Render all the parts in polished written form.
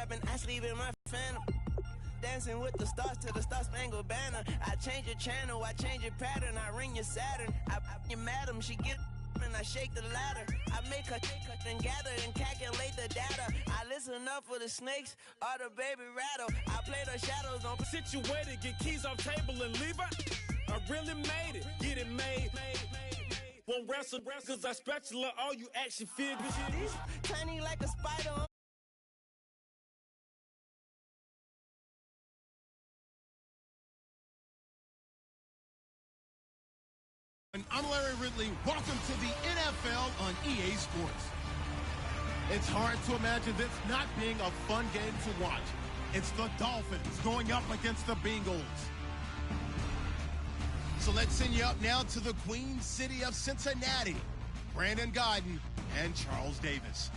cabin, I sleep in my phantom. Dancing with the stars to the star-spangled banner. I change your channel, I change your pattern. I ring your Saturn, I your madam. She get and I shake the ladder. I make her and gather and calculate the data. I listen up for the snakes or the baby rattle. I play the shadows on situated, get keys off table and leave her. I really made it, get it made. Won't wrestle cause I spatula all you action figures. Tiny like a spider. I'm Larry Ridley. Welcome to the NFL on EA Sports. It's hard to imagine this not being a fun game to watch. It's the Dolphins going up against the Bengals. So let's send you up now to the Queen City of Cincinnati. Brandon Godden and Charles Davis.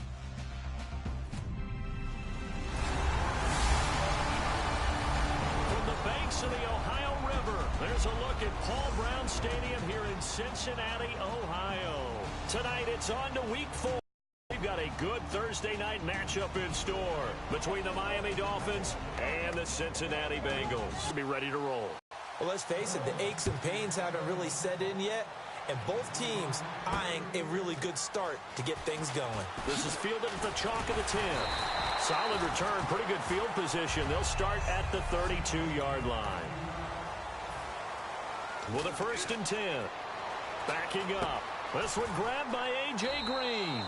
From the banks of the Ohio River, there's a look at Paul Brown Stadium here in Cincinnati, Ohio. Tonight it's on to Week 4. We've got a good Thursday night matchup in store between the Miami Dolphins and the Cincinnati Bengals. Be ready to roll. Well, let's face it, the aches and pains haven't really set in yet, and both teams eyeing a really good start to get things going. This is fielded at the chalk of the 10. Solid return, pretty good field position. They'll start at the 32-yard line. With a 1st and 10. Backing up. This one grabbed by A.J. Green.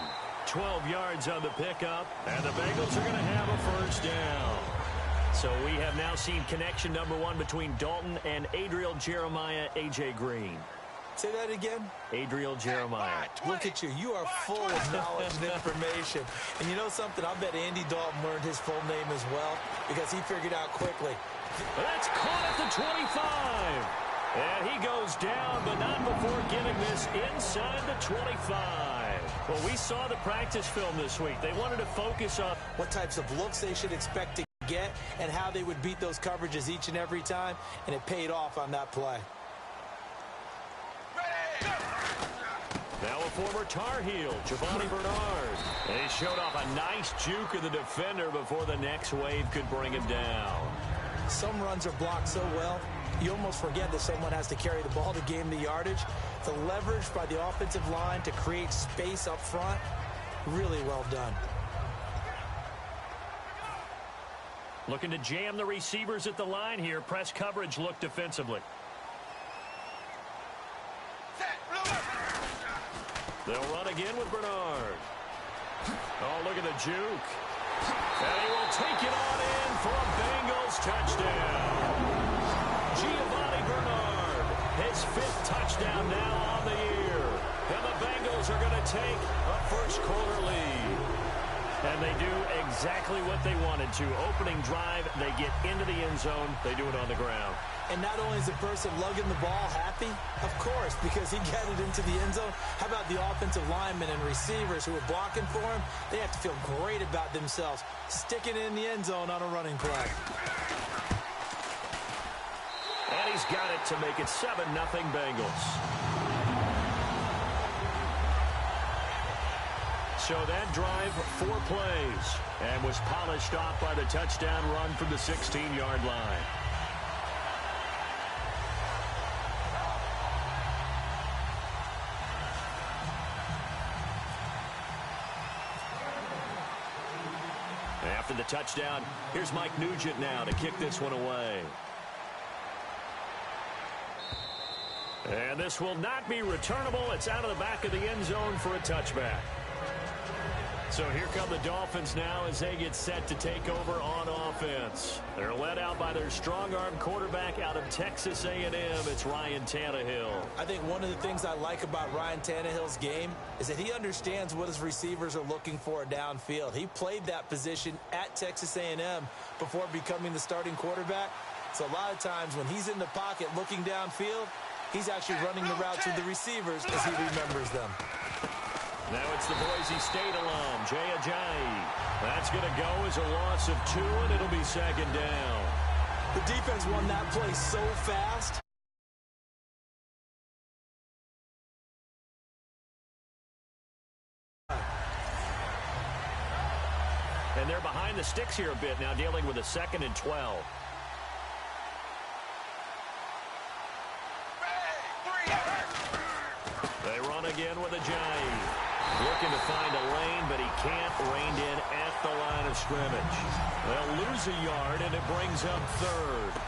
12 yards on the pickup, and the Bengals are going to have a 1st down. So we have now seen connection number 1 between Dalton and Adriel Jeremiah, A.J. Green. Say that again? Adriel Jeremiah. Look at you. You are full of knowledge and information. And you know something? I bet Andy Dalton learned his full name as well because he figured out quickly. That's caught at the 25. And he goes down, but not before getting this inside the 25. Well, we saw the practice film this week. They wanted to focus on what types of looks they should expect to get and how they would beat those coverages each and every time, and it paid off on that play. Now a former Tar Heel, Giovanni Bernard. And he showed off a nice juke of the defender before the next wave could bring him down. Some runs are blocked so well, you almost forget that someone has to carry the ball to gain the yardage. The leverage by the offensive line to create space up front, really well done. Looking to jam the receivers at the line here. Press coverage look defensively. They'll run again with Bernard. Oh, look at the juke. And he will take it on in for a Bengals touchdown. Giovanni Bernard, his 5th touchdown now on the year. And the Bengals are going to take a first-quarter lead. And they do exactly what they wanted to. Opening drive, they get into the end zone. They do it on the ground. And not only is the person lugging the ball happy, of course, because he got it into the end zone. How about the offensive linemen and receivers who are blocking for him? They have to feel great about themselves, sticking it in the end zone on a running play. And he's got it to make it 7-0 Bengals. So that drive, 4 plays, and was polished off by the touchdown run from the 16-yard line. After the touchdown, here's Mike Nugent now to kick this one away. And this will not be returnable. It's out of the back of the end zone for a touchback. So here come the Dolphins now as they get set to take over on offense. They're led out by their strong-arm quarterback out of Texas A&M. It's Ryan Tannehill. I think one of the things I like about Ryan Tannehill's game is that he understands what his receivers are looking for downfield. He played that position at Texas A&M before becoming the starting quarterback. So a lot of times when he's in the pocket looking downfield, he's actually running the routes with the receivers as he remembers them. Now it's the Boise State alum, Jay Ajayi. That's going to go as a loss of 2, and it'll be 2nd down. The defense won that play so fast. And And they're behind the sticks here a bit now, dealing with a 2nd and 12. They run again with a jive. Looking to find a lane, but he can't. Reined in at the line of scrimmage. They'll lose a yard, and it brings up 3rd.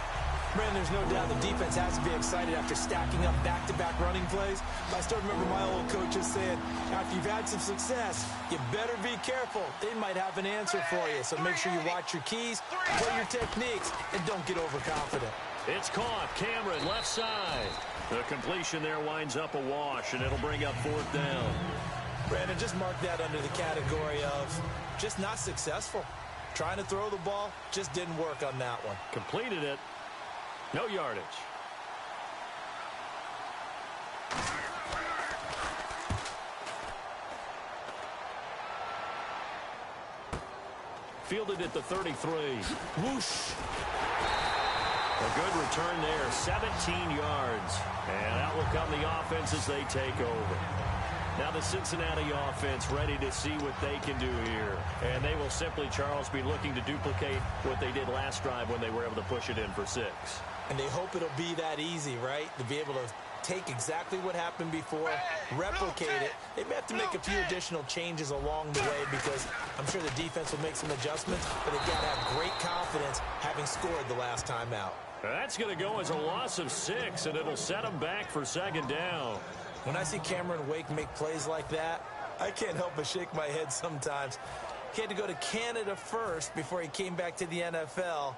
Man, there's no doubt the defense has to be excited after stacking up back-to-back running plays. But I still remember my old coaches saying, after you've had some success, you better be careful. They might have an answer for you. So make sure you watch your keys, play your techniques, and don't get overconfident. It's caught. Cameron, left side. The completion there winds up a wash, and it'll bring up 4th down. Brandon, just mark that under the category of just not successful. Trying to throw the ball, just didn't work on that one. Completed it. No yardage. Fielded at the 33. Whoosh. A good return there, 17 yards. And out will come the offense as they take over. Now the Cincinnati offense ready to see what they can do here. And they will simply, Charles, be looking to duplicate what they did last drive when they were able to push it in for 6. And they hope it'll be that easy, right? To be able to take exactly what happened before, replicate it. They may have to make a few additional changes along the way because I'm sure the defense will make some adjustments, but they've got to have great confidence having scored the last time out. That's going to go as a loss of 6, and it'll set them back for 2nd down. When I see Cameron Wake make plays like that, I can't help but shake my head sometimes. He had to go to Canada first before he came back to the NFL,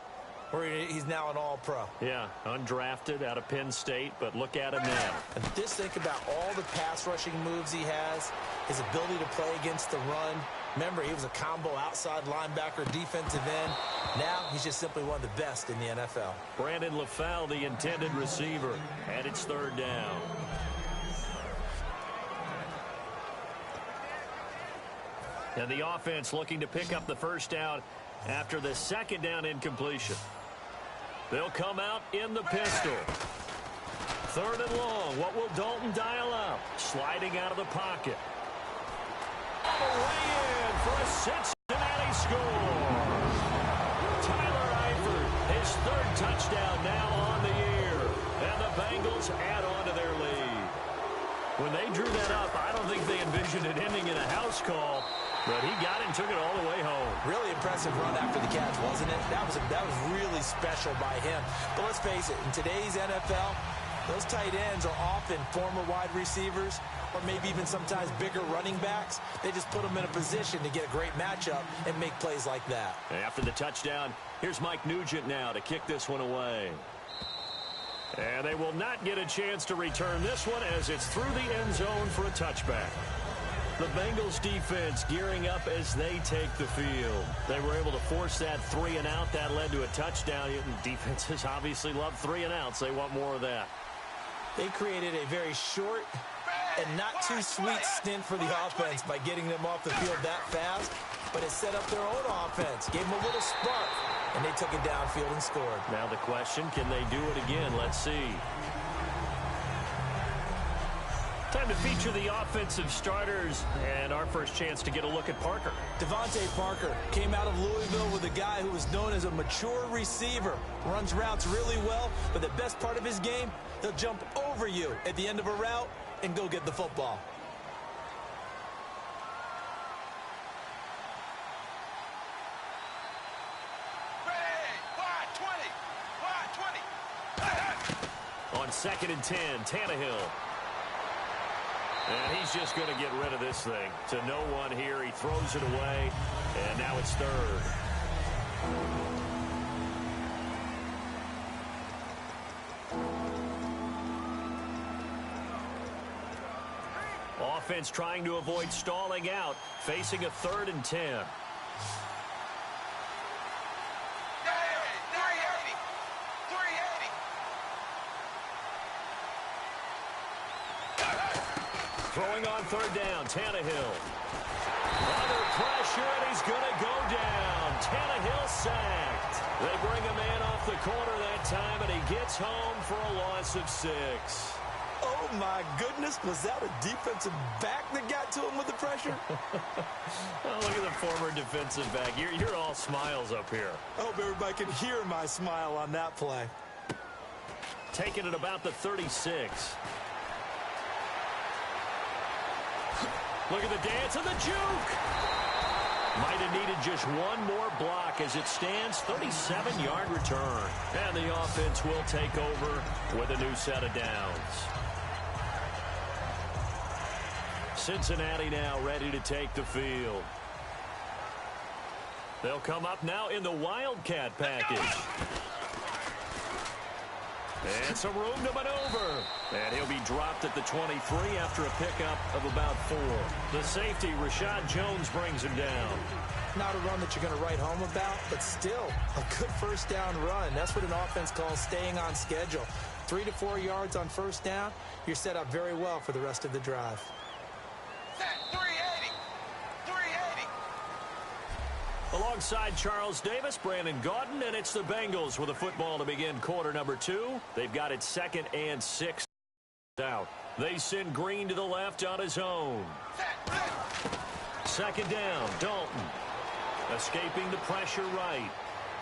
where he's now an All-Pro. Yeah, undrafted out of Penn State, but look at him now. And just think about all the pass rushing moves he has, his ability to play against the run. Remember, he was a combo outside linebacker, defensive end. Now he's just simply one of the best in the NFL. Brandon LaFell, the intended receiver, and it's 3rd down. And the offense looking to pick up the 1st down after the 2nd down incompletion. They'll come out in the pistol. 3rd and long. What will Dalton dial up? Sliding out of the pocket. Away in for a Cincinnati score. Tyler Eifert, his 3rd touchdown now on the year. And the Bengals add on to their lead. When they drew that up, I don't think they envisioned it ending in a house call. But he got it and took it all the way home. Really impressive run after the catch, wasn't it? That was really special by him. But let's face it, in today's NFL, those tight ends are often former wide receivers or maybe even sometimes bigger running backs. They just put them in a position to get a great matchup and make plays like that. After the touchdown, here's Mike Nugent now to kick this one away. And they will not get a chance to return this one as it's through the end zone for a touchback. The Bengals defense gearing up as they take the field. They were able to force that 3 and out. That led to a touchdown. Defenses obviously love 3 and outs. They want more of that. They created a very short and not too sweet stint for the offense by getting them off the field that fast, but it set up their own offense, gave them a little spark, and they took it downfield and scored. Now the question, can they do it again? Let's see. Time to feature the offensive starters, and our first chance to get a look at Parker. Devontae Parker came out of Louisville with a guy who was known as a mature receiver. Runs routes really well, but the best part of his game, he'll jump over you at the end of a route and go get the football. On 2nd and 10, Tannehill. And he's just going to get rid of this thing. To no one here. He throws it away. And now it's 3rd. Offense trying to avoid stalling out. Facing a 3rd and 10. Throwing on 3rd down, Tannehill. Under pressure, and he's going to go down. Tannehill sacked. They bring him in off the corner that time, and he gets home for a loss of 6. Oh, my goodness. Was that a defensive back that got to him with the pressure? Oh, look at the former defensive back. You're all smiles up here. I hope everybody can hear my smile on that play. Taking it about the 36. Look at the dance and the juke. Might have needed just one more block as it stands. 37-yard return. And the offense will take over with a new set of downs. Cincinnati now ready to take the field. They'll come up now in the Wildcat package. And some room to maneuver. And he'll be dropped at the 23 after a pickup of about 4. The safety, Rashad Jones, brings him down. Not a run that you're going to write home about, but still a good first down run. That's what an offense calls staying on schedule. 3 to 4 yards on first down. You're set up very well for the rest of the drive. Set 380. 380. Alongside Charles Davis, Brandon Gaudin, and it's the Bengals with a football to begin quarter number 2. They've got it 2nd and 6 out. They send Green to the left on his own. Second down, Dalton. Escaping the pressure right.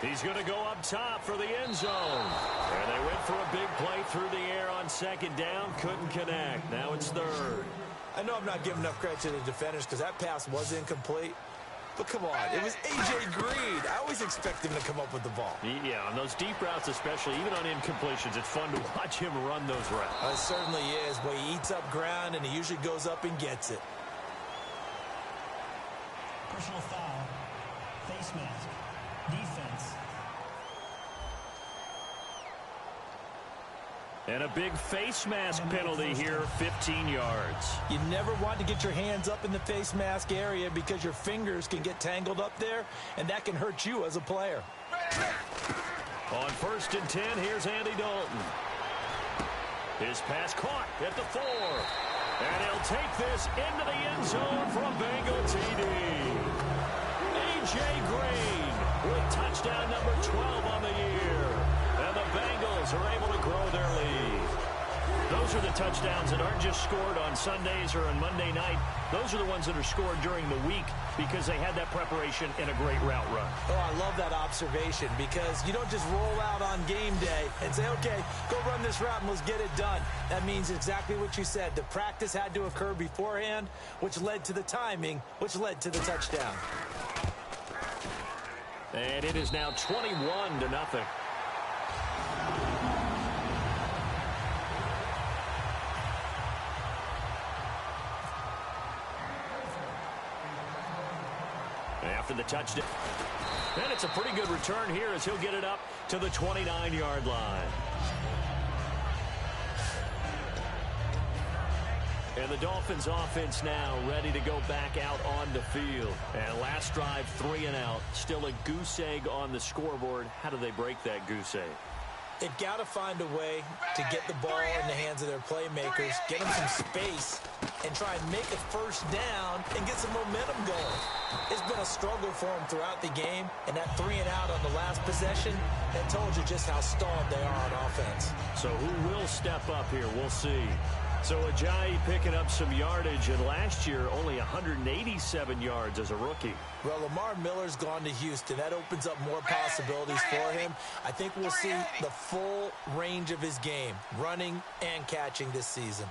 He's going to go up top for the end zone. And they went for a big play through the air on second down. Couldn't connect. Now it's 3rd. I know I'm not giving enough credit to the defenders because that pass was incomplete. But come on, it was A.J. Green. I always expect him to come up with the ball. Yeah, on those deep routes especially, even on incompletions, it's fun to watch him run those routes. It certainly is, but he eats up ground, and he usually goes up and gets it. Personal foul, face mask, defense. And a big face mask penalty here, 15 yards. You never want to get your hands up in the face mask area because your fingers can get tangled up there, and that can hurt you as a player. On 1st and 10, here's Andy Dalton. His pass caught at the 4. And he'll take this into the end zone for a Bengal TD. A.J. Green with touchdown number 12 on the year. And the Bengals are able to grow their lead. Those are the touchdowns that aren't just scored on Sundays or on Monday night. Those are the ones that are scored during the week because they had that preparation and a great route run. Oh, I love that observation because you don't just roll out on game day and say, okay, go run this route and let's get it done. That means exactly what you said. The practice had to occur beforehand, which led to the timing, which led to the touchdown. And it is now 21-0. After the touchdown. And it's a pretty good return here as he'll get it up to the 29-yard line. And the Dolphins offense now ready to go back out on the field. And last drive, 3 and out. Still a goose egg on the scoreboard. How do they break that goose egg? They've got to find a way to get the ball in the hands of their playmakers, get them some space, and try and make a first down and get some momentum going. It's been a struggle for them throughout the game, and that 3 and out on the last possession, that told you just how stalled they are on offense. So who will step up here? We'll see. So Ajayi picking up some yardage, and last year only 187 yards as a rookie. Well, Lamar Miller's gone to Houston. That opens up more possibilities for him. I think we'll see the full range of his game, running and catching this season.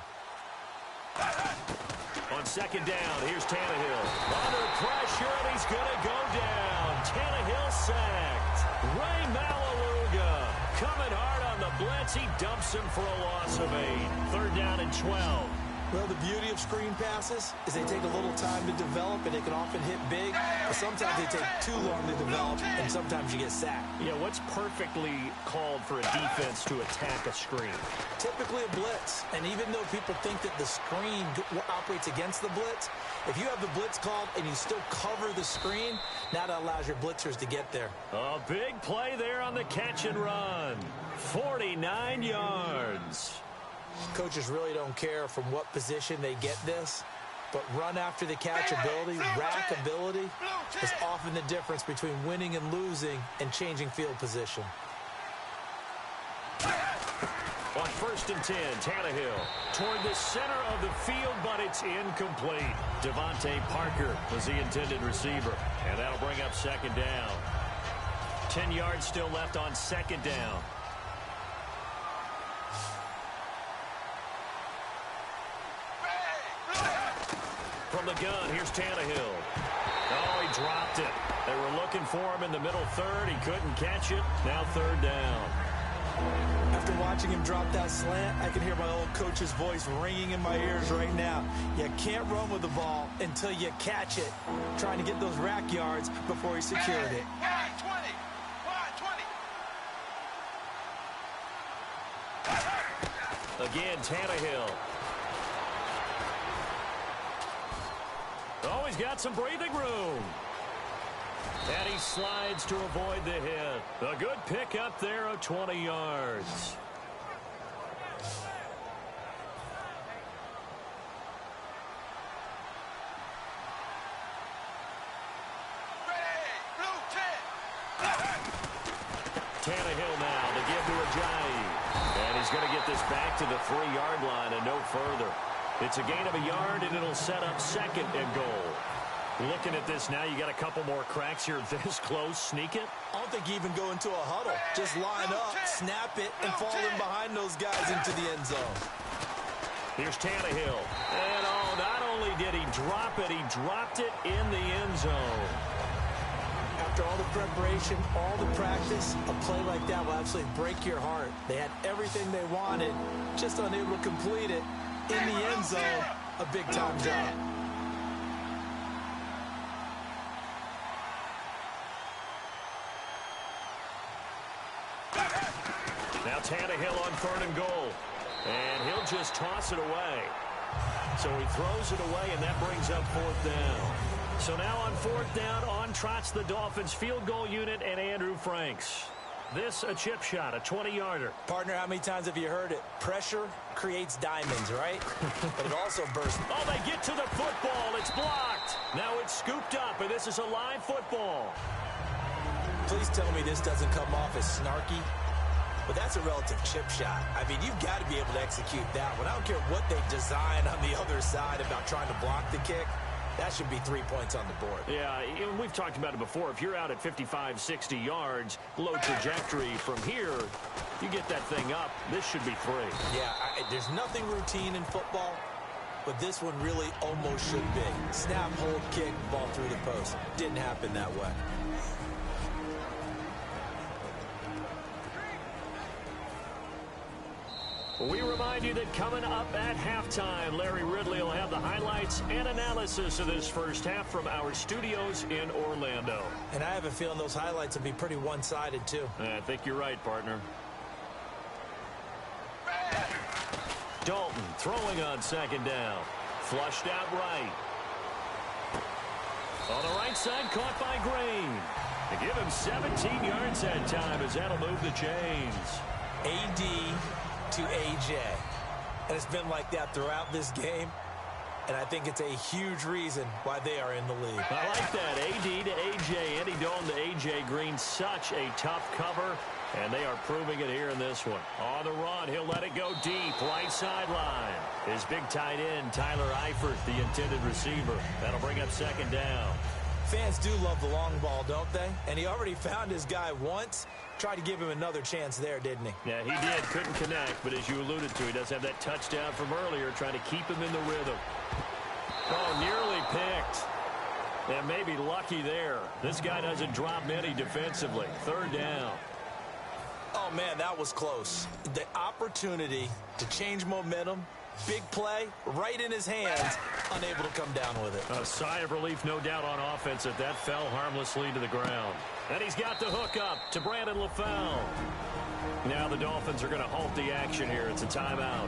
On second down, here's Tannehill. Under pressure, and he's going to go down. Tannehill sacked. Ray Malaluga coming hard on the blitz. He dumps him for a loss of 8. 3rd down and 12. Well, the beauty of screen passes is they take a little time to develop, and they can often hit big, but sometimes they take too long to develop, and sometimes you get sacked. Yeah, what's perfectly called for a defense to attack a screen? Typically a blitz, and even though people think that the screen operates against the blitz, if you have the blitz called and you still cover the screen, now that allows your blitzers to get there. A big play there on the catch and run. 49 yards. Coaches really don't care from what position they get this, but run after the catch ability, rack ability, is often the difference between winning and losing and changing field position. On 1st and 10, Tannehill toward the center of the field, but it's incomplete. Devontae Parker was the intended receiver, and that'll bring up 2nd down. 10 yards still left on 2nd down. From the gun, here's Tannehill. Oh, he dropped it. They were looking for him in the middle third. He couldn't catch it. Now 3rd down. After watching him drop that slant, I can hear my old coach's voice ringing in my ears right now. You can't run with the ball until you catch it. Trying to get those rack yards before he secured it. Wide 20. Again, Tannehill. Oh, he's got some breathing room. And he slides to avoid the hit. A good pickup there of 20 yards. Tannehill now to give to Ajayi. And he's going to get this back to the 3-yard line and no further. It's a gain of a yard, and it'll set up 2nd and goal. Looking at this now, you got a couple more cracks here this close. Sneak it. I don't think you even go into a huddle. Just line up, snap it, and fall in behind those guys into the end zone. Here's Tannehill. And oh, not only did he drop it, he dropped it in the end zone. After all the preparation, all the practice, a play like that will absolutely break your heart. They had everything they wanted, just unable to complete it. In the end zone, a big-time job. Now Tannehill on 3rd and goal. And he'll just toss it away. So he throws it away, and that brings up 4th down. So now on 4th down, on trots the Dolphins field goal unit and Andrew Franks. This a chip shot, a 20-yarder. Partner, how many times have you heard it? Pressure creates diamonds, right? But it also bursts. Oh, they get to the football. It's blocked. Now it's scooped up, and this is a live football. Please tell me this doesn't come off as snarky. But that's a relative chip shot. I mean, you've got to be able to execute that one. I don't care what they design on the other side about trying to block the kick. That should be 3 points on the board. Yeah, we've talked about it before. If you're out at 55, 60 yards, low trajectory from here, you get that thing up. This should be 3. Yeah, there's nothing routine in football, but this one really almost should be. Snap, hold, kick, ball through the post. Didn't happen that way. We remind you that coming up at halftime, Larry Ridley will have the highlights and analysis of this first half from our studios in Orlando. And I have a feeling those highlights will be pretty one-sided, too. I think you're right, partner. Dalton throwing on 2nd down. Flushed out right. On the right side, caught by Green. They give him 17 yards that time as that'll move the chains. AD to AJ. And it's been like that throughout this game. And I think it's a huge reason why they are in the league. I like that. AD to AJ. Andy Dalton to AJ Green. Such a tough cover. And they are proving it here in this one. On the run, he'll let it go deep. Right sideline. His big tight end, Tyler Eifert, the intended receiver. That'll bring up 2nd down. Fans do love the long ball, don't they? And he already found his guy once. Tried to give him another chance there, didn't he? Yeah, he did. Couldn't connect, but as you alluded to, he does have that touchdown from earlier, trying to keep him in the rhythm. Oh, nearly picked. And maybe lucky there. This guy doesn't drop many defensively. 3rd down. Oh, man, that was close. The opportunity to change momentum, big play, right in his hands, unable to come down with it. A sigh of relief, no doubt, on offense that fell harmlessly to the ground. And he's got the hook up to Brandon LaFell. Now the Dolphins are going to halt the action here. It's a timeout.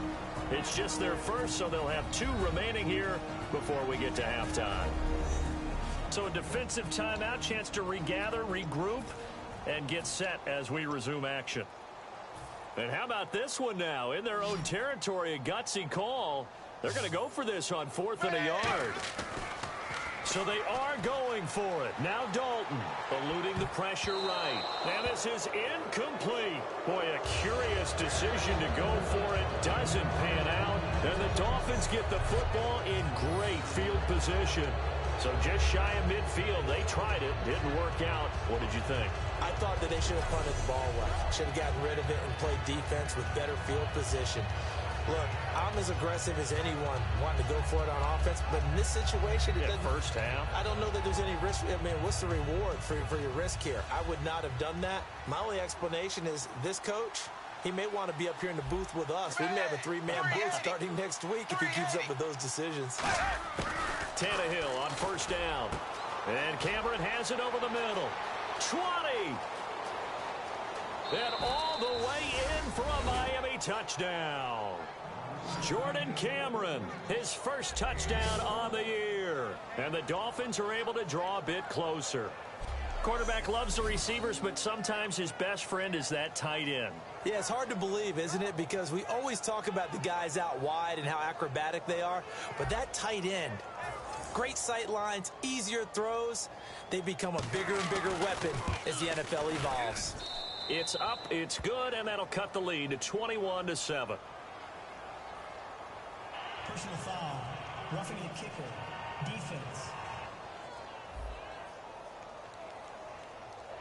It's just their first, so they'll have 2 remaining here before we get to halftime. So a defensive timeout, chance to regather, regroup, and get set as we resume action. And how about this one now? In their own territory, a gutsy call. They're going to go for this on 4th and a yard. So they are going for it. Now Dalton eluding the pressure right. And this is incomplete. Boy, a curious decision to go for it. Doesn't pan out. And the Dolphins get the football in great field position. So just shy of midfield. They tried it. Didn't work out. What did you think? I thought that they should have punted the ball well. Should have gotten rid of it and played defense with better field position. Look, I'm as aggressive as anyone wanting to go for it on offense, but in this situation, First half. I don't know that there's any risk. I mean, what's the reward for your risk here? I would not have done that. My only explanation is this coach, he may want to be up here in the booth with us. We may have a three-man booth starting next week if he keeps up with those decisions. Tannehill on first down. And Cameron has it over the middle. 20. And all the way in for a Miami touchdown. Jordan Cameron, his first touchdown on the year. And the Dolphins are able to draw a bit closer. Quarterback loves the receivers, but sometimes his best friend is that tight end. Yeah, it's hard to believe, isn't it? Because we always talk about the guys out wide and how acrobatic they are. But that tight end, great sight lines, easier throws, they become a bigger and bigger weapon as the NFL evolves. It's up, it's good, and that'll cut the lead to 21-7. Personal foul. Roughing the kicker. Defense.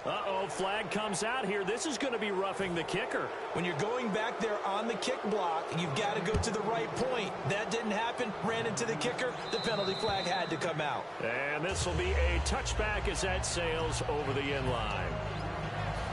Uh-oh, flag comes out here. This is going to be roughing the kicker. When you're going back there on the kick block, you've got to go to the right point. That didn't happen. Ran into the kicker. The penalty flag had to come out. And this will be a touchback as that sails over the end line.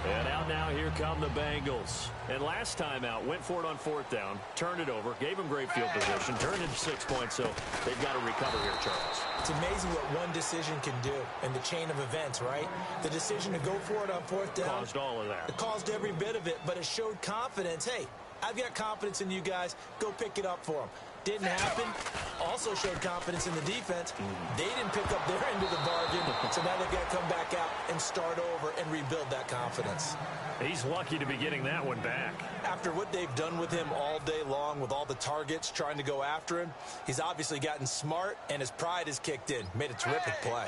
And out now, here come the Bengals. And last time out, went for it on fourth down, turned it over, gave them great field position, turned into 6 points, so they've got to recover here, Charles. It's amazing what one decision can do in the chain of events, right? The decision to go for it on fourth down. Caused all of that. It caused every bit of it, but it showed confidence. Hey, I've got confidence in you guys. Go pick it up for them. Didn't happen. Also showed confidence in the defense. They didn't pick up their end of the bargain, so now they've got to come back out and start over and rebuild that confidence. He's lucky to be getting that one back. After what they've done with him all day long with all the targets trying to go after him, he's obviously gotten smart, and his pride has kicked in. Made a terrific play.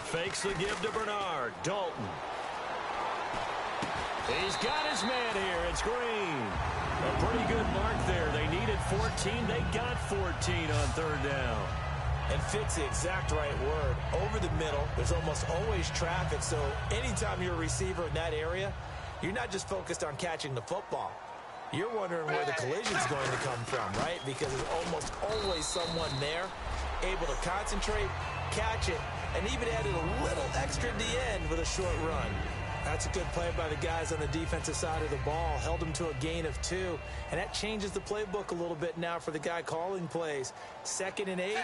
Fakes the give to Bernard. Dalton. He's got his man here. It's Green. A pretty good mark there. They needed 14. They got 14 on third down. And fit's the exact right word. Over the middle, there's almost always traffic, so anytime you're a receiver in that area, you're not just focused on catching the football. You're wondering where the collision's going to come from, right? Because there's almost always someone there able to concentrate, catch it, and even added a little extra at the end with a short run. That's a good play by the guys on the defensive side of the ball. Held them to a gain of 2. And that changes the playbook a little bit now for the guy calling plays. 2nd and 8.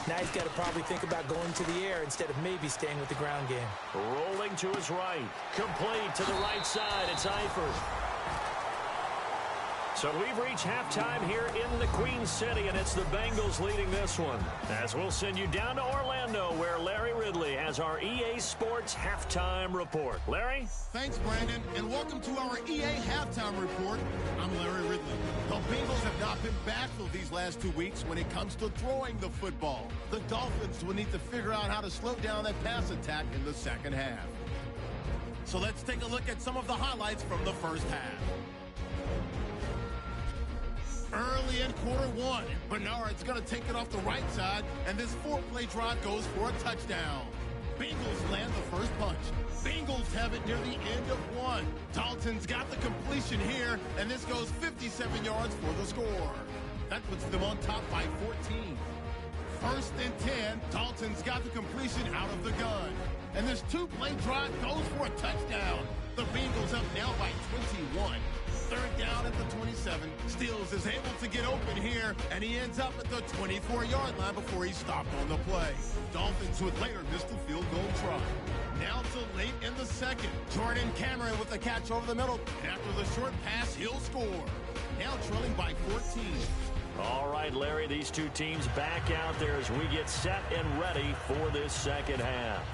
Now he's got to probably think about going to the air instead of maybe staying with the ground game. Rolling to his right. Complete to the right side. It's Eifert. So we've reached halftime here in the Queen City, and it's the Bengals leading this one. As we'll send you down to Orlando, where Larry Ridley has our EA Sports Halftime Report. Larry? Thanks, Brandon, and welcome to our EA Halftime Report. I'm Larry Ridley. The Bengals have not been backfield these last 2 weeks when it comes to throwing the football. The Dolphins will need to figure out how to slow down that pass attack in the second half. So let's take a look at some of the highlights from the first half. Early in quarter one, Bernard's going to take it off the right side, and this 4-play drive goes for a touchdown. Bengals land the first punch. Bengals have it near the end of 1. Dalton's got the completion here, and this goes 57 yards for the score. That puts them on top by 14. 1st and 10, Dalton's got the completion out of the gun. And this 2-play drive goes for a touchdown. The Bengals up now by 21. 3rd down at the 27. Stills is able to get open here, and he ends up at the 24-yard line before he stopped on the play. Dolphins would later miss the field goal try. Now to late in the second. Jordan Cameron with the catch over the middle. And after the short pass, he'll score. Now trailing by 14. All right, Larry, these two teams back out there as we get set and ready for this second half.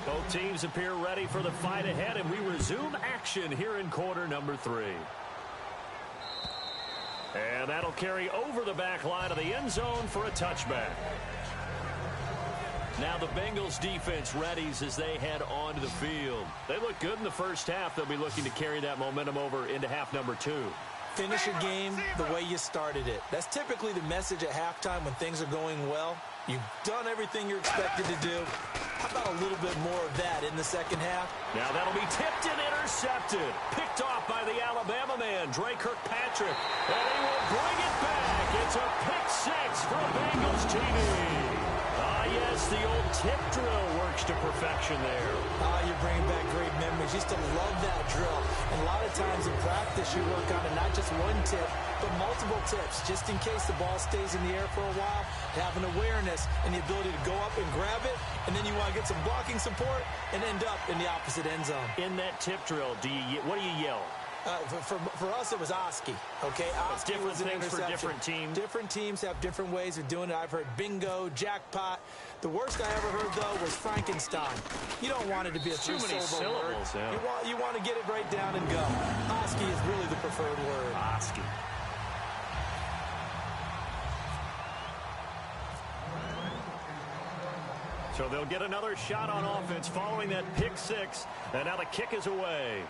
Both teams appear ready for the fight ahead, and we resume action here in quarter number 3. And that'll carry over the back line of the end zone for a touchback. Now the Bengals defense readies as they head onto the field. They look good in the first half. They'll be looking to carry that momentum over into half number 2. Finish a game the way you started it. That's typically the message at halftime when things are going well. You've done everything you're expected to do. How about a little bit more of that in the second half? Now that'll be tipped and intercepted. Picked off by the Alabama man, Dre Kirkpatrick. And he will bring it back. It's a pick 6 for Bengals TV. Yes, the old tip drill works to perfection there. You're bringing back great memories. Used to love that drill. And a lot of times in practice, you work on it, not just one tip, but multiple tips, just in case the ball stays in the air for a while, have an awareness and the ability to go up and grab it, and then you want to get some blocking support and end up in the opposite end zone. In that tip drill, what do you yell? For us, it was Oski. Okay, Oski different was an things interception. for different teams. Different teams have different ways of doing it. I've heard bingo, jackpot. The worst I ever heard, though, was Frankenstein. You don't want it to be a too many syllable word. Yeah. You want to get it right down and go. Oski is really the preferred word. Oski. So they'll get another shot on offense following that pick 6. And now the kick is away.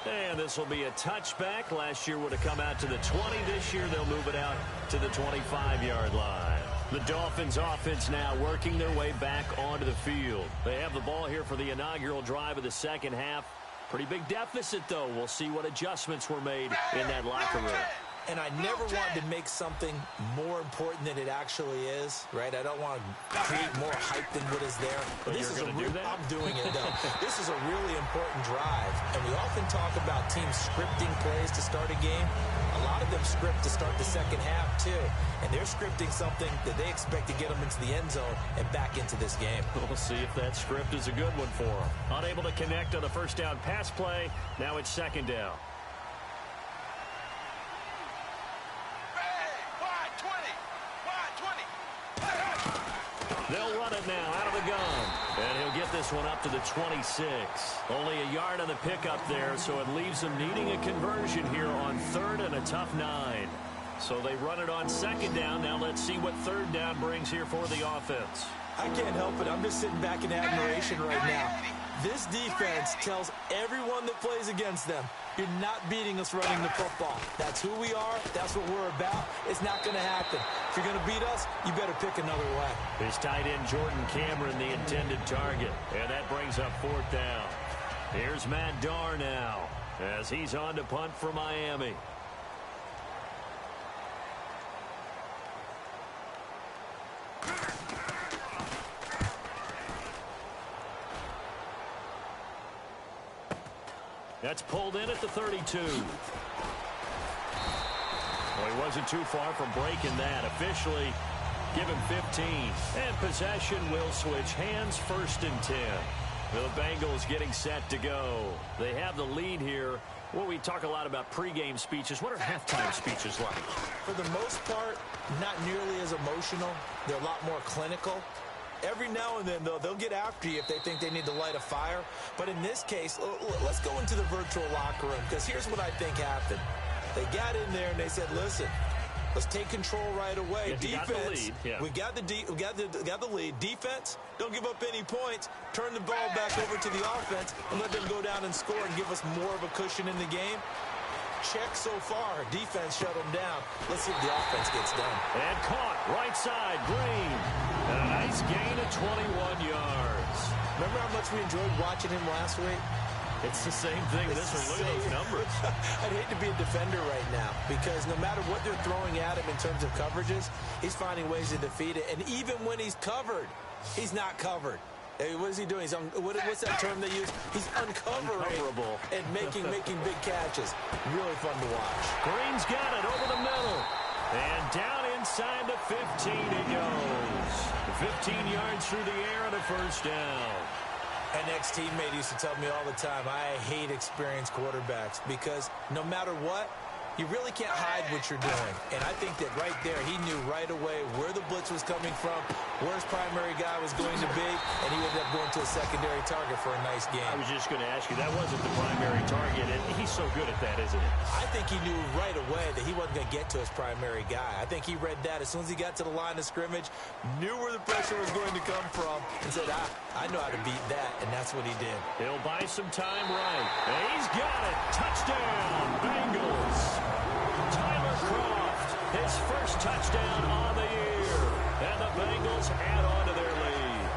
And this will be a touchback. Last year would have come out to the 20. This year they'll move it out to the 25-yard line. The Dolphins offense now working their way back onto the field. They have the ball here for the inaugural drive of the second half. Pretty big deficit, though. We'll see what adjustments were made in that locker room. And I never wanted to make something more important than it actually is, right? I don't want to create more hype than what is there. But this you're going to do that? I'm doing it, though. This is a really important drive. And we often talk about teams scripting plays to start a game. A lot of them script to start the second half, too. And they're scripting something that they expect to get them into the end zone and back into this game. We'll see if that script is a good one for them. Unable to connect on a first down pass play. Now it's second down. They'll run it now out of the gun. And he'll get this one up to the 26. Only a yard on the pickup there, so it leaves them needing a conversion here on third and a tough 9. So they run it on second down. Now let's see what third down brings here for the offense. I can't help it. I'm just sitting back in admiration right now. This defense tells everyone that plays against them, you're not beating us running the football. That's who we are. That's what we're about. It's not going to happen. If you're going to beat us, you better pick another way. His tight end, Jordan Cameron, the intended target. And that brings up fourth down. Here's Matt Darr now as he's on to punt for Miami. That's pulled in at the 32. Well, he wasn't too far from breaking that. Officially, give him 15. And possession will switch hands, first and 10. The Bengals getting set to go. They have the lead here. Well, we talk a lot about pregame speeches. What are halftime speeches like? For the most part, not nearly as emotional. They're a lot more clinical. Every now and then, though, they'll get after you if they think they need to light a fire. But in this case, let's go into the virtual locker room, because here's what I think happened. They got in there and they said, listen, let's take control right away. Defense, we got the lead. Defense, don't give up any points. Turn the ball back over to the offense and let them go down and score and give us more of a cushion in the game. Check so far. Defense shut them down. Let's see if the offense gets done. And caught right side, Green. And a nice gain of 21 yards. Remember how much we enjoyed watching him last week? It's the same thing this week. Look at those numbers. I'd hate to be a defender right now, because no matter what they're throwing at him in terms of coverages, he's finding ways to defeat it. And even when he's covered, he's not covered. Hey, what is he doing? What's that term they use? He's uncoverable and making big catches. Really fun to watch. Green's got it over the middle. And down inside the 15 he goes. 15 yards through the air and a first down. An ex-teammate used to tell me all the time, I hate experienced quarterbacks, because no matter what, You really can't hide what you're doing. And I think that right there, he knew right away where the blitz was coming from, where his primary guy was going to be, and he ended up going to a secondary target for a nice game. I was just going to ask you, that wasn't the primary target, and he's so good at that, isn't he? I think he knew right away that he wasn't going to get to his primary guy. I think he read that as soon as he got to the line of scrimmage, knew where the pressure was going to come from, and said, I know how to beat that, and that's what he did. He'll buy some time right. And he's got it. Touchdown, Bengals. Tyler Kroft, his first touchdown on the year. And the Bengals add on to their lead.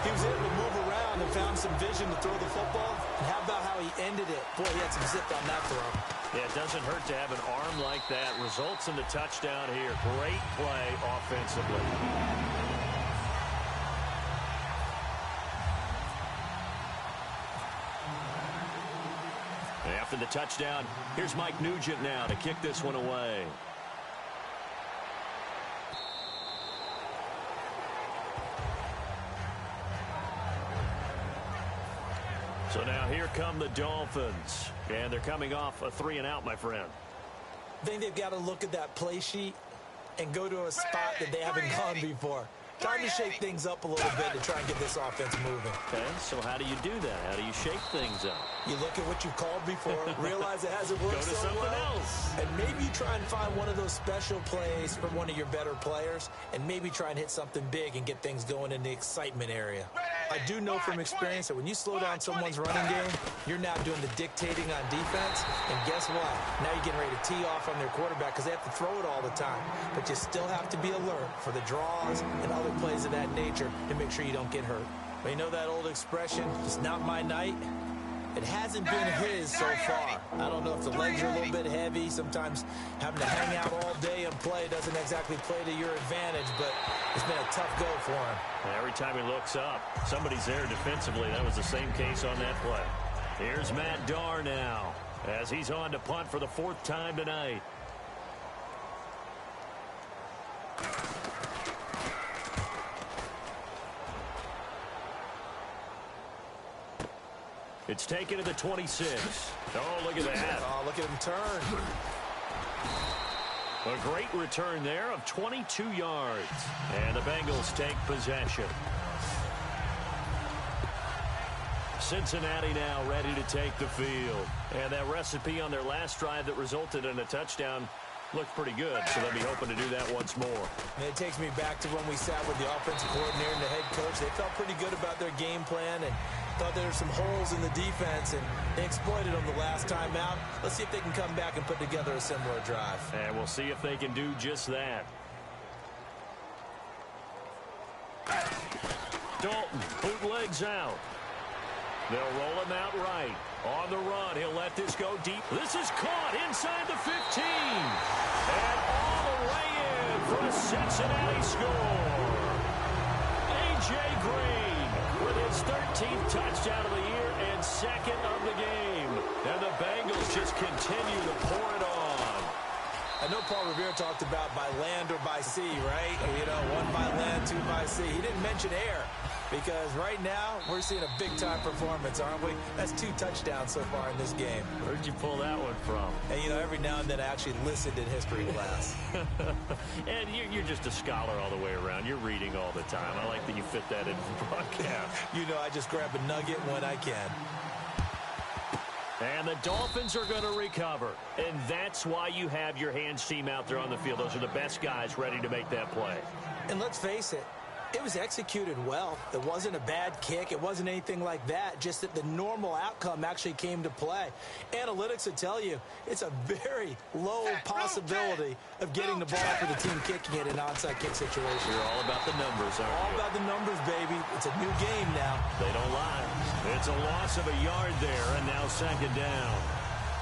He was able to move around and found some vision to throw the football. And how about how he ended it? Boy, he had some zip on that throw. Yeah, it doesn't hurt to have an arm like that. Results in the touchdown here. Great play offensively. After the touchdown, here's Mike Nugent now to kick this one away. So now here come the Dolphins. And they're coming off a 3-and-out, my friend. I think they've got to look at that play sheet and go to a spot that they haven't gone before. Time to shake things up a little bit to try and get this offense moving. Okay, so how do you do that? How do you shake things up? You look at what you've called before, realize it hasn't worked Go to so something well, else. and maybe you try and find one of those special plays from one of your better players, and maybe try and hit something big and get things going in the excitement area. I do know from experience that when you slow down someone's running game, you're now doing the dictating on defense, and guess what? Now you're getting ready to tee off on their quarterback because they have to throw it all the time. But you still have to be alert for the draws and other plays of that nature to make sure you don't get hurt. But you know that old expression, it's not my night? It hasn't been his so far. I don't know if the legs are a little bit heavy. Sometimes having to hang out all day and play doesn't exactly play to your advantage, but it's been a tough go for him. Every time he looks up, somebody's there defensively. That was the same case on that play. Here's Matt Darr now as he's on to punt for the 4th time tonight. It's taken to the 26. Oh, look at that. Oh, look at him turn. A great return there of 22 yards. And the Bengals take possession. Cincinnati now ready to take the field. And that recipe on their last drive that resulted in a touchdown looked pretty good, so they'll be hoping to do that once more. And it takes me back to when we sat with the offensive coordinator and the head coach. They felt pretty good about their game plan and thought there were some holes in the defense, and they exploited them the last time out. Let's see if they can come back and put together a similar drive. And we'll see if they can do just that. Dalton bootlegs out. They'll roll him out right. On the run, he'll let this go deep. This is caught inside the 15. And all the way in for a Cincinnati score. A.J. Green with his 13th touchdown of the year and 2nd of the game. And the Bengals just continue to pour it on. I know Paul Revere talked about by land or by sea, right? You know, 1 by land, 2 by sea. He didn't mention air. Because right now, we're seeing a big-time performance, aren't we? That's 2 touchdowns so far in this game. Where'd you pull that one from? And, you know, every now and then I actually listened in history class. And you're just a scholar all the way around. You're reading all the time. I like that you fit that into the broadcast. You know, I just grab a nugget when I can. And the Dolphins are going to recover. And that's why you have your hands team out there on the field. Those are the best guys ready to make that play. And let's face it, it was executed well. It wasn't a bad kick. It wasn't anything like that. Just that the normal outcome actually came to play. Analytics will tell you it's a very low possibility of getting the ball for the team kicking it in an onside kick situation. You're all about the numbers, aren't you? All about the numbers, baby. It's a new game now. They don't lie. It's a loss of a yard there, and now 2nd down.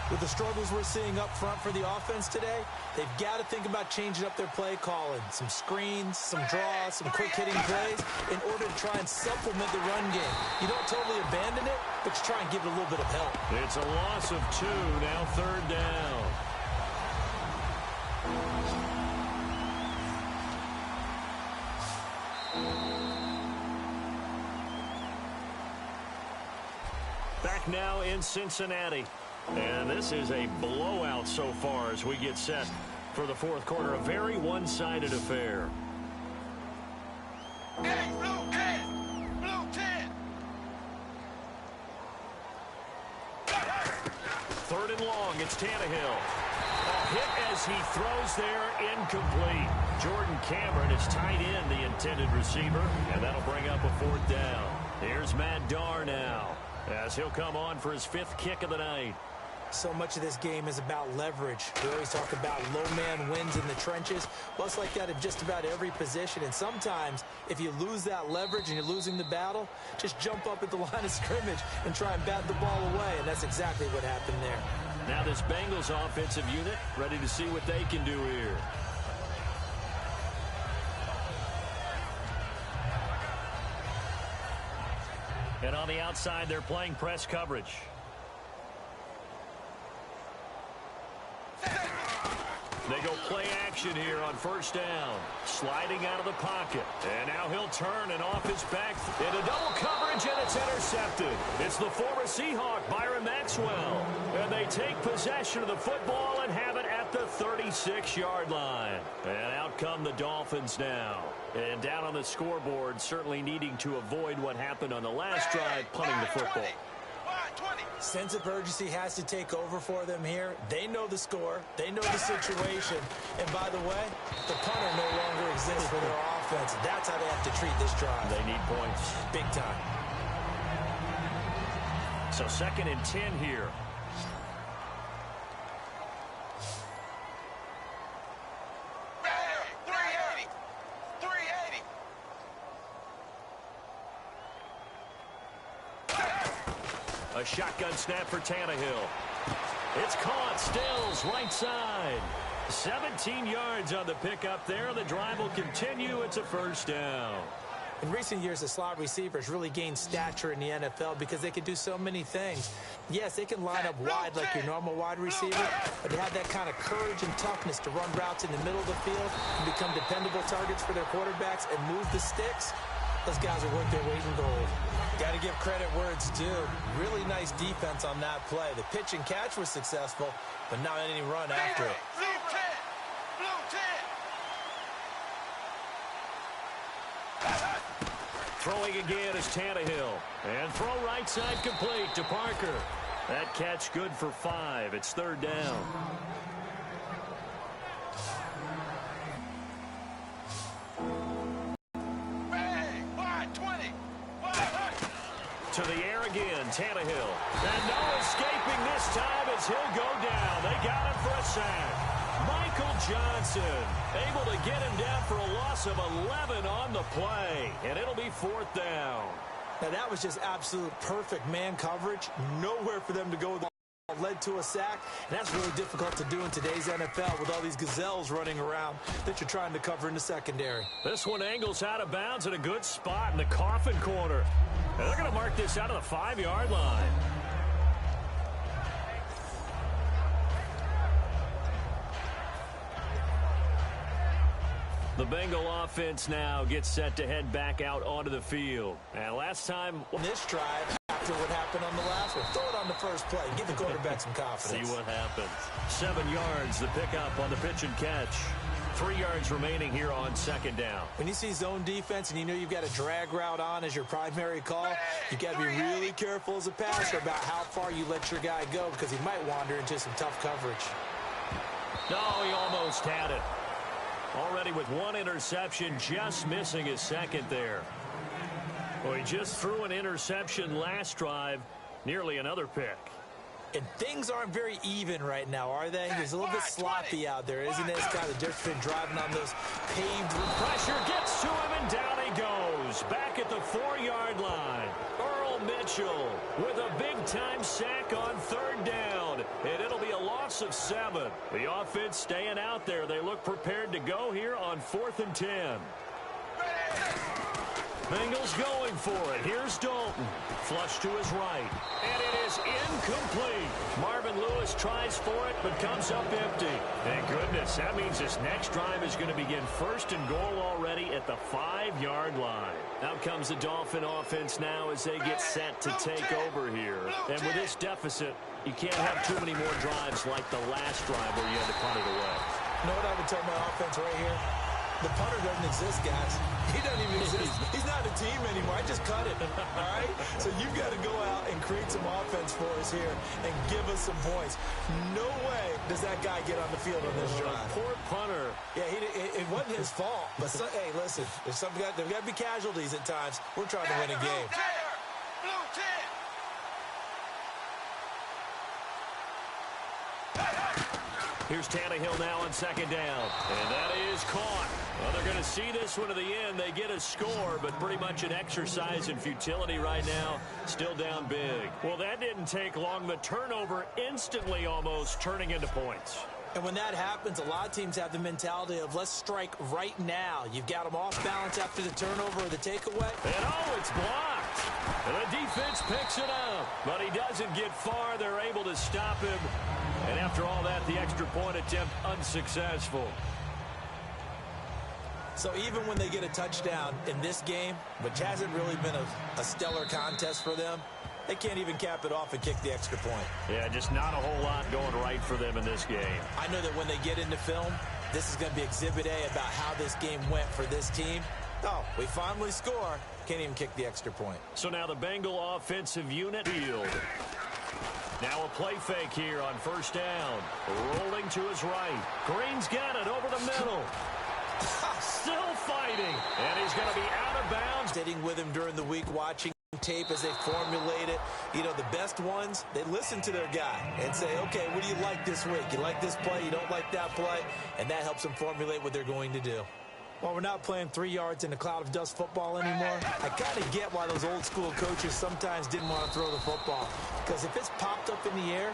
With the struggles we're seeing up front for the offense today, they've got to think about changing up their play calling. Some screens, some draws, some quick-hitting plays in order to try and supplement the run game. You don't totally abandon it, but you try and give it a little bit of help. It's a loss of 2, now 3rd down. Back now in Cincinnati. And this is a blowout so far as we get set for the fourth quarter. A very one-sided affair. Hey, blue 10! Blue 10! Third and long, it's Tannehill. A hit as he throws there, incomplete. Jordan Cameron is tight end, the intended receiver, and that'll bring up a fourth down. Here's Matt Darr now, as he'll come on for his fifth kick of the night. So much of this game is about leverage. We always talk about low man wins in the trenches. Well, it's like that in just about every position. And sometimes, if you lose that leverage and you're losing the battle, just jump up at the line of scrimmage and try and bat the ball away. And that's exactly what happened there. Now this Bengals offensive unit ready to see what they can do here. And on the outside, they're playing press coverage. They go play action here on first down. Sliding out of the pocket. And now he'll turn and off his back into double coverage, and it's intercepted. It's the former Seahawk, Byron Maxwell. And they take possession of the football and have it at the 36-yard line. And out come the Dolphins now. And down on the scoreboard, certainly needing to avoid what happened on the last drive, punting the football. Sense of urgency has to take over for them here. They know the score. They know the situation. And by the way, the punter no longer exists for their offense. That's how they have to treat this drive. They need points. Big time. So 2nd and 10 here. A shotgun snap for Tannehill. It's caught. Stills right side. 17 yards on the pickup there. The drive will continue. It's a first down. In recent years, the slot receivers really gained stature in the NFL because they can do so many things. Yes, they can line up wide like your normal wide receiver, but they have that kind of courage and toughness to run routes in the middle of the field and become dependable targets for their quarterbacks and move the sticks. Those guys are worth their weight in gold. Got to give credit where it's due. Really nice defense on that play. The pitch and catch was successful, but not any run after it. Blue 10! Blue 10! Throwing again is Tannehill. And throw right side complete to Parker. That catch good for 5. It's third down. To the air again, Tannehill. And no escaping this time as he'll go down. They got him for a sack. Michael Johnson able to get him down for a loss of 11 on the play. And it'll be fourth down. Now that was just absolute perfect man coverage. Nowhere for them to go. Led to a sack, and that's really difficult to do in today's NFL with all these gazelles running around that you're trying to cover in the secondary. This one angles out of bounds at a good spot in the coffin corner. And they're going to mark this out of the 5-yard line. The Bengal offense now gets set to head back out onto the field. And last time, this drive, after what happened on the last one, throw it on the first play. Give the quarterback some confidence. See what happens. 7 yards, the pickup on the pitch and catch. 3 yards remaining here on second down. When you see zone defense and you know you've got a drag route on as your primary call, you got to be really careful as a passer about how far you let your guy go because he might wander into some tough coverage. No, he almost had it. Already with 1 interception, just missing his second there. Well, he just threw an interception last drive, nearly another pick. And things aren't very even right now, are they? It's a little bit sloppy out there, isn't it? It's kind of different between driving on those paved. Pressure gets to him, and down he goes. Back at the 4-yard line. Earl Mitchell with a big-time sack on third down. And it'll be a loss of 7. The offense staying out there. They look prepared to go here on 4th and 10. Bengals going for it. Here's Dalton. Flush to his right. And it is incomplete. Marvin Lewis tries for it, but comes up empty. Thank goodness. That means this next drive is going to begin 1st and goal already at the 5-yard line. Out comes the Dolphin offense now as they get set to take over here. And with this deficit, You can't have too many more drives like the last drive where you had to punt it away. You know what I would tell my offense right here? The punter doesn't exist, guys. He doesn't even exist. He's not a team anymore. I just cut it, all right? So you've got to go out and create some offense for us here and give us some points. No way does that guy get on the field on this drive. Poor punter. Yeah, it wasn't his fault. But, hey, listen, there's got to be casualties at times. We're trying to win a game. Blue team. Here's Tannehill now on second down. And that is caught. Well, they're going to see this one to the end. They get a score, but pretty much an exercise in futility right now. Still down big. Well, that didn't take long. The turnover instantly almost turning into points. And when that happens, a lot of teams have the mentality of let's strike right now. You've got them off balance after the turnover or the takeaway. And it's blocked. And the defense picks it up. But he doesn't get far. They're able to stop him. And after all that, the extra point attempt unsuccessful. So even when they get a touchdown in this game, which hasn't really been a stellar contest for them, they can't even cap it off and kick the extra point. Yeah, just not a whole lot going right for them in this game. I know that when they get into film, this is going to be Exhibit A about how this game went for this team. Oh, we finally score. Can't even kick the extra point. So now the Bengal offensive unit field. Now a play fake here on first down. Rolling to his right. Green's got it over the middle. Still fighting. And he's going to be out of bounds. Sitting with him during the week watching tape as they formulate it. You know, the best ones, they listen to their guy and say, okay, what do you like this week? You like this play? You don't like that play? And that helps them formulate what they're going to do. While we're not playing 3 yards in a cloud of dust football anymore, I kind of get why those old school coaches sometimes didn't want to throw the football. Because if it's popped up in the air,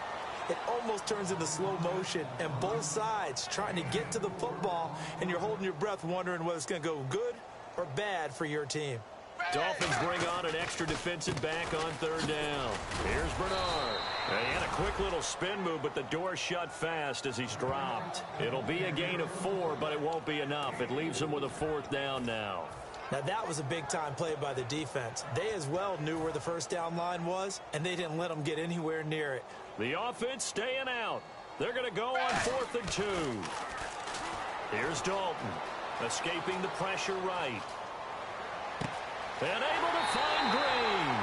it almost turns into slow motion, and both sides trying to get to the football, and you're holding your breath wondering whether it's going to go good or bad for your team. Dolphins bring on an extra defensive back on third down. Here's Bernard. He had a quick little spin move, but the door shut fast as he's dropped. It'll be a gain of 4, but it won't be enough. It leaves him with a fourth down now. Now, that was a big-time play by the defense. They as well knew where the first down line was, and they didn't let them get anywhere near it. The offense staying out. They're going to go on 4th and 2. Here's Dalton, escaping the pressure right. And able to find Green.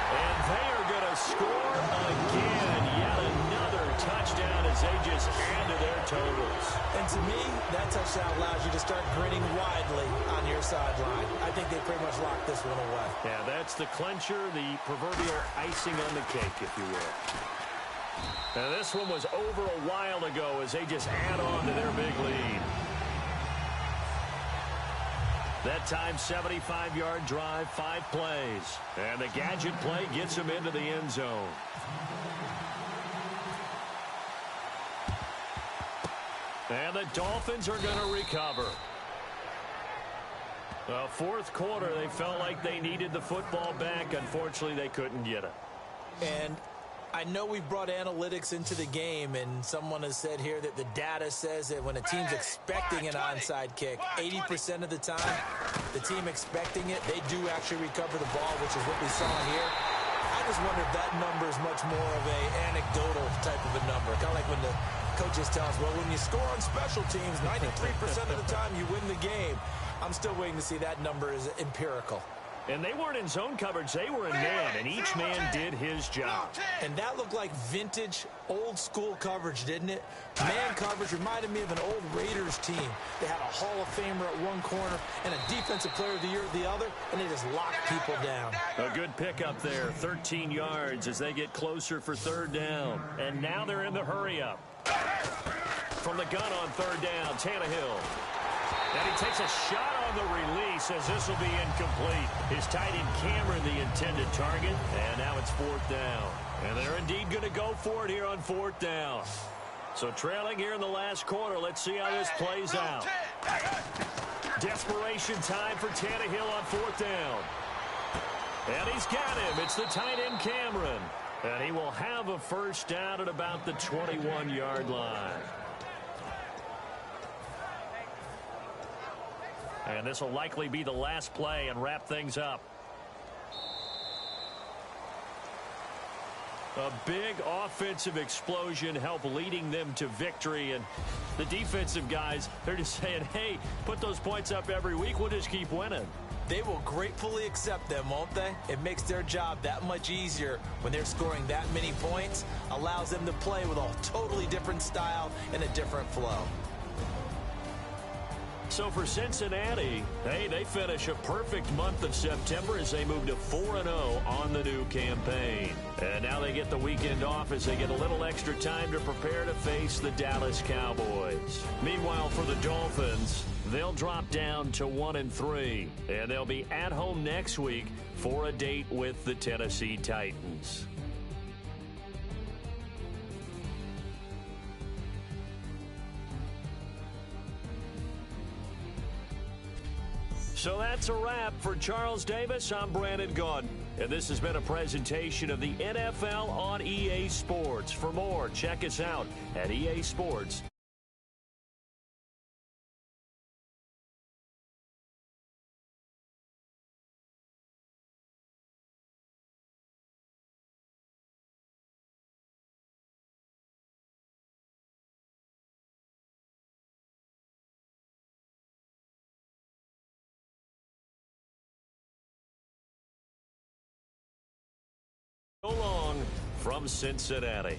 And they are going to score again. Yet another touchdown as they just add to their totals. And to me, that touchdown allows you to start grinning widely on your sideline. I think they pretty much locked this one away. Yeah, that's the clincher, the proverbial icing on the cake, if you will. Now, this one was over a while ago as they just add on to their big lead. That time, 75-yard drive, 5 plays. And the gadget play gets him into the end zone. And the Dolphins are going to recover. Fourth quarter, they felt like they needed the football back. Unfortunately, they couldn't get it. And I know we've brought analytics into the game, and someone has said here that the data says that when a team's expecting an onside kick, 80% of the time, the team expecting it, they do actually recover the ball, which is what we saw here. I just wonder if that number is much more of a anecdotal type of a number. Kind of like when the coaches tell us, well, when you score on special teams, 93% of the time you win the game. I'm still waiting to see that number is empirical. And they weren't in zone coverage. They were in man, and each man did his job. And that looked like vintage, old-school coverage, didn't it? Man coverage reminded me of an old Raiders team. They had a Hall of Famer at one corner and a Defensive Player of the Year at the other, and they just locked people down. A good pickup there, 13 yards as they get closer for third down. And now they're in the hurry-up. From the gun on third down, Tannehill. And he takes a shot on the release as this will be incomplete. His tight end Cameron, the intended target. And now it's fourth down. And they're indeed going to go for it here on fourth down. So trailing here in the last quarter. Let's see how this plays out. Desperation time for Tannehill on fourth down. And he's got him. It's the tight end Cameron. And he will have a first down at about the 21-yard line. And this will likely be the last play and wrap things up. A big offensive explosion helped leading them to victory. And the defensive guys, they're just saying, hey, put those points up every week. We'll just keep winning. They will gratefully accept them, won't they? It makes their job that much easier when they're scoring that many points. Allows them to play with a totally different style and a different flow. So for Cincinnati, hey, they finish a perfect month of September as they move to 4-0 on the new campaign. And now they get the weekend off as they get a little extra time to prepare to face the Dallas Cowboys. Meanwhile, for the Dolphins, they'll drop down to 1-3, and they'll be at home next week for a date with the Tennessee Titans. So that's a wrap. For Charles Davis, I'm Brandon Gaudin. And this has been a presentation of the NFL on EA Sports. For more, check us out at EA Sports. So long from Cincinnati.